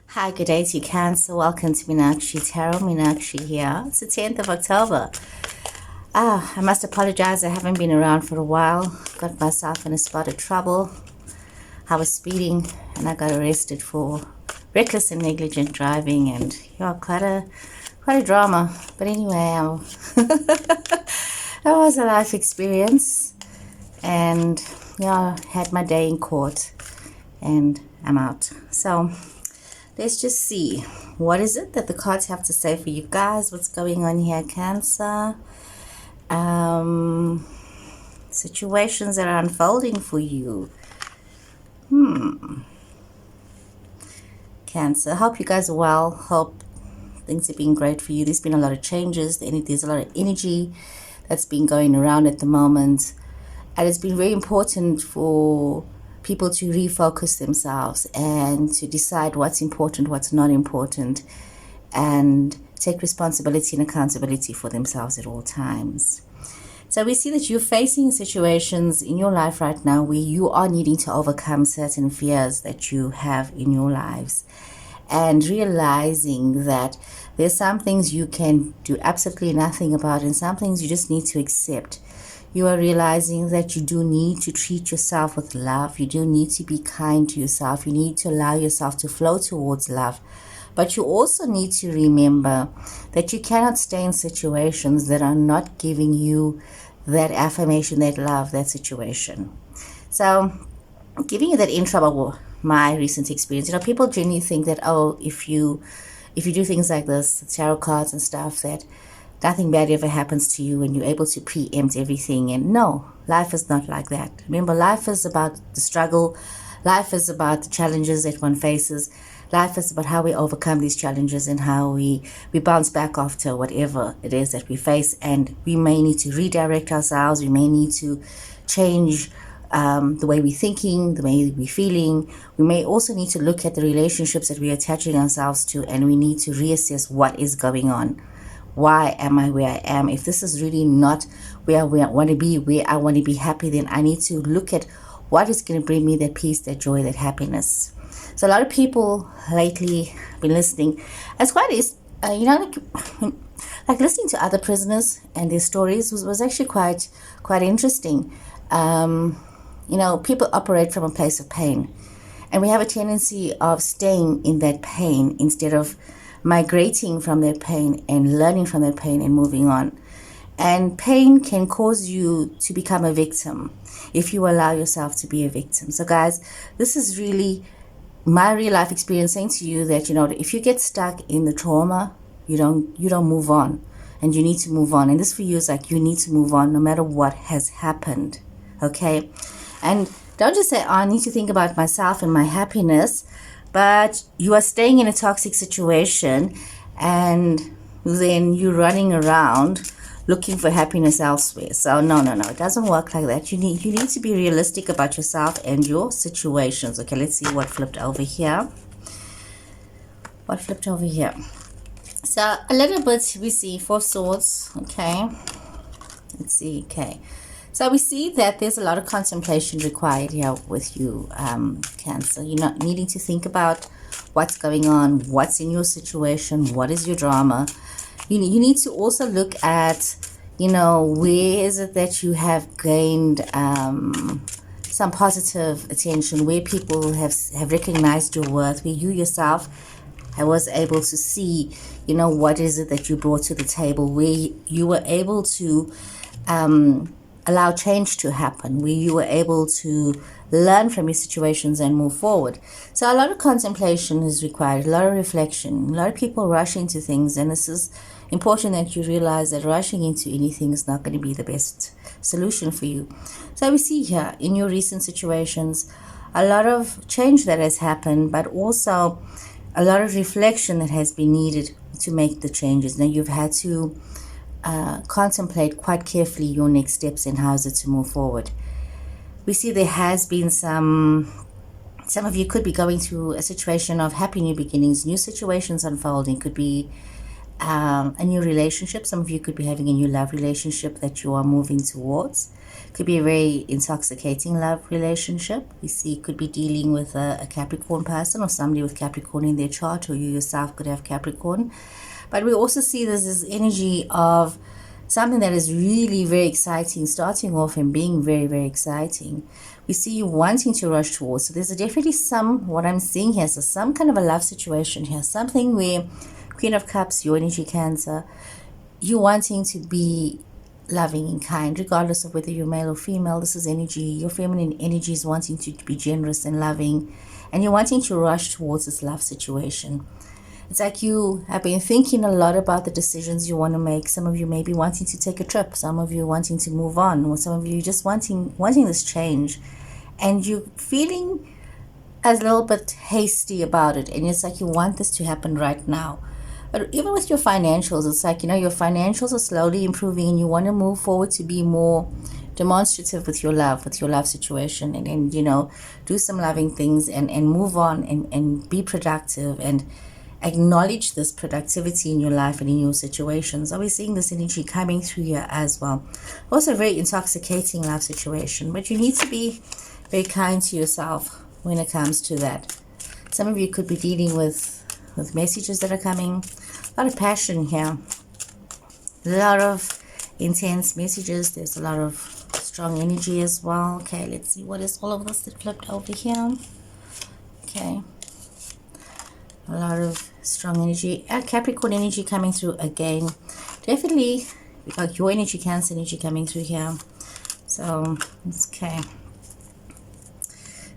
Hi, good day to you, Cancer. Welcome to Meenakshi Tarot. Meenakshi here. It's the 10th of October. I must apologize. I haven't been around for a while. Got myself in a spot of trouble. I was speeding and I got arrested for reckless and negligent driving, and quite a drama. But anyway, that was a life experience, and had my day in court, and I'm out. So let's just see, what is it that the cards have to say for you guys? What's going on here, Cancer? Situations that are unfolding for you. Cancer, hope you guys are well. Hope things have been great for you. There's been a lot of changes. There's a lot of energy that's been going around at the moment. And it's been very important for people to refocus themselves and to decide what's important, what's not important, and take responsibility and accountability for themselves at all times. So we see that you're facing situations in your life right now where you are needing to overcome certain fears that you have in your lives, and realizing that there's some things you can do absolutely nothing about and some things you just need to accept. You are realizing that you do need to treat yourself with love. You do need to be kind to yourself. You need to allow yourself to flow towards love. But you also need to remember that you cannot stay in situations that are not giving you that affirmation, that love, that situation. So, giving you that intro about my recent experience, people generally think that, if you do things like this, tarot cards and stuff, that nothing bad ever happens to you and you're able to preempt everything. And no, life is not like that. Remember, life is about the struggle. Life is about the challenges that one faces. Life is about how we overcome these challenges and how we bounce back after whatever it is that we face. And we may need to redirect ourselves. We may need to change the way we're thinking, the way we're feeling. We may also need to look at the relationships that we're attaching ourselves to, and we need to reassess what is going on. Why am I where I am? If this is really not where I want to be, where I want to be happy, then I need to look at what is going to bring me that peace, that joy, that happiness. So a lot of people lately have been listening. It's quite, like listening to other prisoners and their stories was actually quite interesting. People operate from a place of pain, and we have a tendency of staying in that pain instead of migrating from their pain and learning from their pain and moving on. And pain can cause you to become a victim if you allow yourself to be a victim. So guys, this is really my real life experience saying to you that, if you get stuck in the trauma, you don't move on, and you need to move on. And this for you is like, you need to move on no matter what has happened. Okay. And don't just say, I need to think about myself and my happiness, but you are staying in a toxic situation and then you're running around looking for happiness elsewhere. So no, it doesn't work like that. You need to be realistic about yourself and your situations. Okay, let's see what flipped over here. So a little bit, we see 4 swords. Okay, let's see. Okay, so we see that there's a lot of contemplation required here with you, Cancer. You're not needing to think about what's going on, what's in your situation, what is your drama. You need to also look at, where is it that you have gained some positive attention, where people have recognized your worth, where you yourself was able to see, what is it that you brought to the table, where you were able to allow change to happen, where you were able to learn from your situations and move forward. So a lot of contemplation is required, a lot of reflection. A lot of people rush into things, and this is important that you realize that rushing into anything is not going to be the best solution for you. So we see here in your recent situations a lot of change that has happened, but also a lot of reflection that has been needed to make the changes. Now you've had to contemplate quite carefully your next steps and how is it to move forward. We see there has been some of you could be going through a situation of happy new beginnings, new situations unfolding. Could be a new relationship. Some of you could be having a new love relationship that you are moving towards. Could be a very intoxicating love relationship. We see could be dealing with a Capricorn person or somebody with Capricorn in their chart, or you yourself could have Capricorn. But we also see this energy of something that is really very exciting, starting off and being very, very exciting. We see you wanting to rush towards. So there's definitely what I'm seeing here, so some kind of a love situation here, something where Queen of Cups, your energy, Cancer, you wanting to be loving and kind, regardless of whether you're male or female. This is energy. Your feminine energy is wanting to be generous and loving, and you're wanting to rush towards this love situation. It's like you have been thinking a lot about the decisions you want to make. Some of you may be wanting to take a trip. Some of you wanting to move on. Or some of you just wanting this change. And you're feeling a little bit hasty about it. And it's like you want this to happen right now. But even with your financials, it's like, your financials are slowly improving and you want to move forward to be more demonstrative with your love situation. And do some loving things and move on and be productive and acknowledge this productivity in your life and in your situations. Are we seeing this energy coming through here as well? Also a very intoxicating love situation, but you need to be very kind to yourself when it comes to that. Some of you could be dealing with messages that are coming. A lot of passion here. A lot of intense messages. There's a lot of strong energy as well. Okay, let's see what is all of this that flipped over here. Okay. A lot of strong energy. Capricorn energy coming through again. Definitely like your energy, Cancer energy coming through here. So, okay.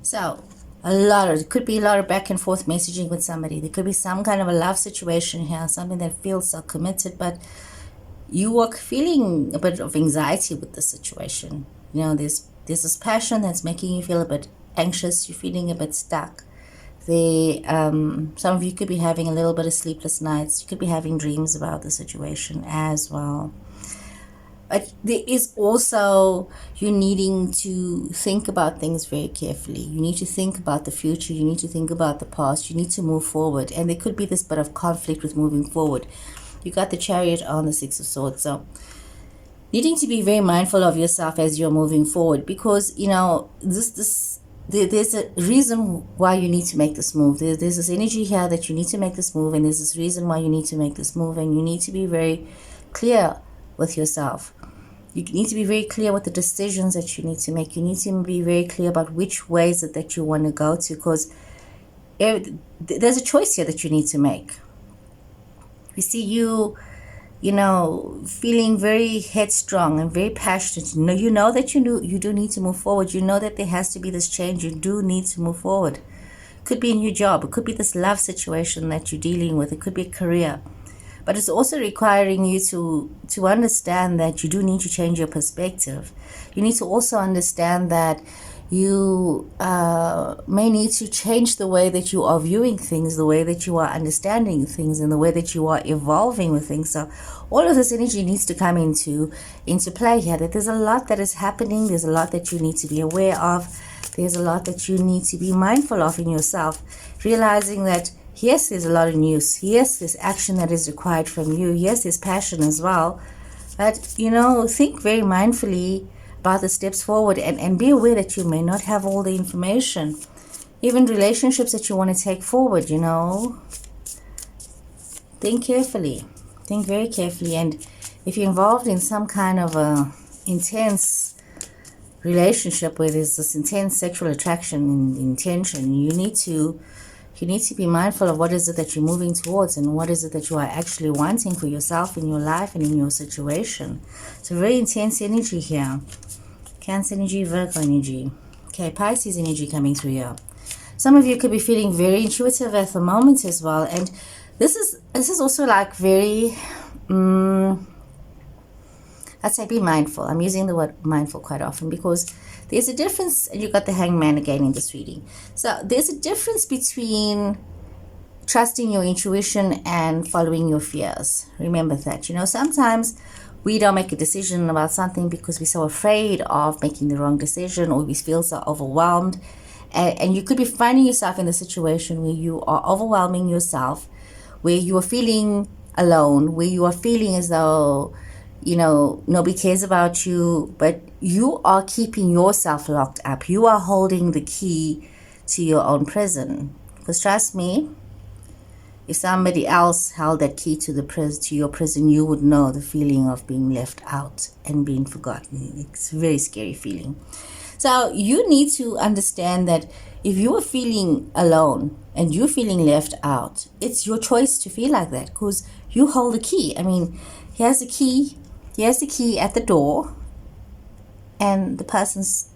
So, it could be a lot of back and forth messaging with somebody. There could be some kind of a love situation here. Something that feels so committed, but you are feeling a bit of anxiety with the situation. There's this passion that's making you feel a bit anxious. You're feeling a bit stuck. Some of you could be having a little bit of sleepless nights. You could be having dreams about the situation as well. But there is also you needing to think about things very carefully. You need to think about the future. You need to think about the past. You need to move forward. And there could be this bit of conflict with moving forward. You got the Chariot on the Six of Swords. So needing to be very mindful of yourself as you're moving forward, because, there's a reason why you need to make this move. There's this energy here that you need to make this move, and there's this reason why you need to make this move, and you need to be very clear with yourself. You need to be very clear with the decisions that you need to make. You need to be very clear about which ways that you want to go to, because there's a choice here that you need to make. We see you feeling very headstrong and very passionate. You know that you do need to move forward. You know that there has to be this change. You do need to move forward. It could be a new job. It could be this love situation that you're dealing with. It could be a career. But it's also requiring you to understand that you do need to change your perspective. You need to also understand that you may need to change the way that you are viewing things, the way that you are understanding things, and the way that you are evolving with things. So all of this energy needs to come into play here, that there's a lot that is happening. There's a lot that you need to be aware of. There's a lot that you need to be mindful of in yourself, realizing that yes, there's a lot of news. Yes, there's action that is required from you. Yes, there's passion as well. But, think very mindfully about the steps forward, and be aware that you may not have all the information. Even relationships that you want to take forward, think carefully. Think very carefully. And if you're involved in some kind of a intense relationship where there's this intense sexual attraction and intention, you need to be mindful of what is it that you're moving towards and what is it that you are actually wanting for yourself in your life and in your situation. It's a very intense energy here. Cancer energy, Virgo energy. Okay, Pisces energy coming through here. Some of you could be feeling very intuitive at the moment as well. And this is also like very, I'd say be mindful. I'm using the word mindful quite often because there's a difference, and you got the Hangman again in this reading. So there's a difference between trusting your intuition and following your fears. Remember that. Sometimes we don't make a decision about something because we're so afraid of making the wrong decision, or we feel so overwhelmed. And you could be finding yourself in a situation where you are overwhelming yourself, where you are feeling alone, where you are feeling as though, nobody cares about you, but you are keeping yourself locked up. You are holding the key to your own prison. Because trust me, if somebody else held that key to your prison, you would know the feeling of being left out and being forgotten. It's a very scary feeling. So you need to understand that if you are feeling alone and you're feeling left out, it's your choice to feel like that, because you hold the key. I mean, here's the key at the door, and the person's,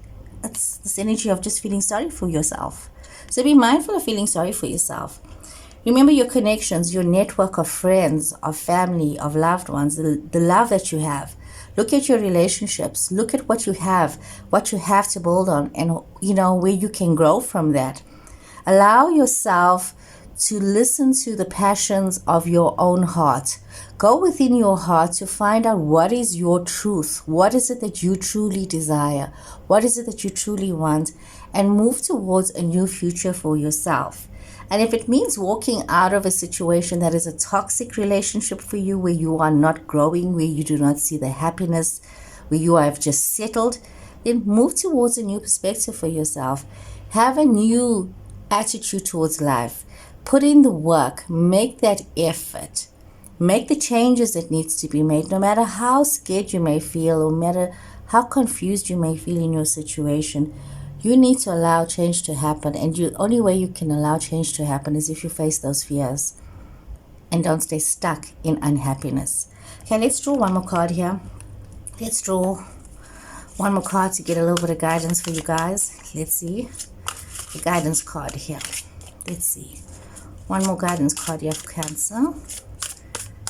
it's this energy of just feeling sorry for yourself. So be mindful of feeling sorry for yourself. Remember your connections, your network of friends, of family, of loved ones, the love that you have. Look at your relationships. Look at what you have to build on, and where you can grow from that. Allow yourself to listen to the passions of your own heart. Go within your heart to find out what is your truth. What is it that you truly desire? What is it that you truly want? And move towards a new future for yourself. And if it means walking out of a situation that is a toxic relationship for you, where you are not growing, where you do not see the happiness, where you have just settled, then move towards a new perspective for yourself. Have a new attitude towards life. Put in the work. Make that effort. Make the changes that needs to be made, no matter how scared you may feel, or no matter how confused you may feel in your situation. You need to allow change to happen, and the only way you can allow change to happen is if you face those fears and don't stay stuck in unhappiness. Okay, let's draw one more card here. Let's draw one more card to get a little bit of guidance for you guys. Let's see. The guidance card here. Let's see. One more guidance card here for Cancer.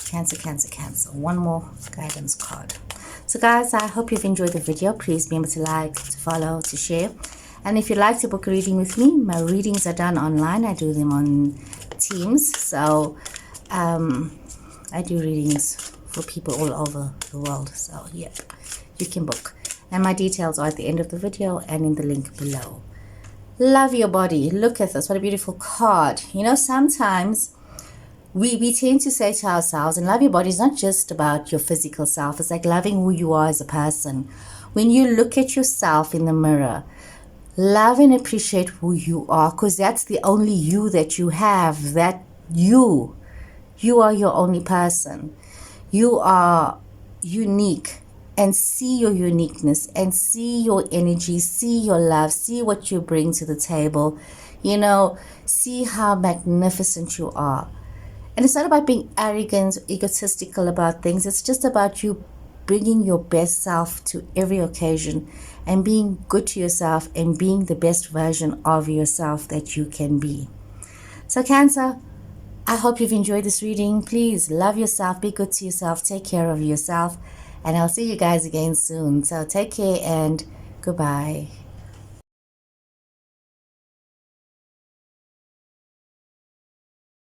Cancer. One more guidance card. So guys, I hope you've enjoyed the video. Please remember to like, to follow, to share. And if you'd like to book a reading with me, my readings are done online. I do them on Teams. So I do readings for people all over the world. So yeah, you can book. And my details are at the end of the video and in the link below. Love your body. Look at this. What a beautiful card. Sometimes we tend to say to ourselves, and love your body is not just about your physical self. It's like loving who you are as a person. When you look at yourself in the mirror, love and appreciate who you are, because that's the only you that you have. That you are your only person. You are unique, and see your uniqueness, and see your energy, see your love, see what you bring to the table. See how magnificent you are. And it's not about being arrogant, egotistical about things. It's just about you bringing your best self to every occasion, and being good to yourself, and being the best version of yourself that you can be. So Cancer, I hope you've enjoyed this reading. Please love yourself, be good to yourself, take care of yourself, and I'll see you guys again soon. So take care and goodbye.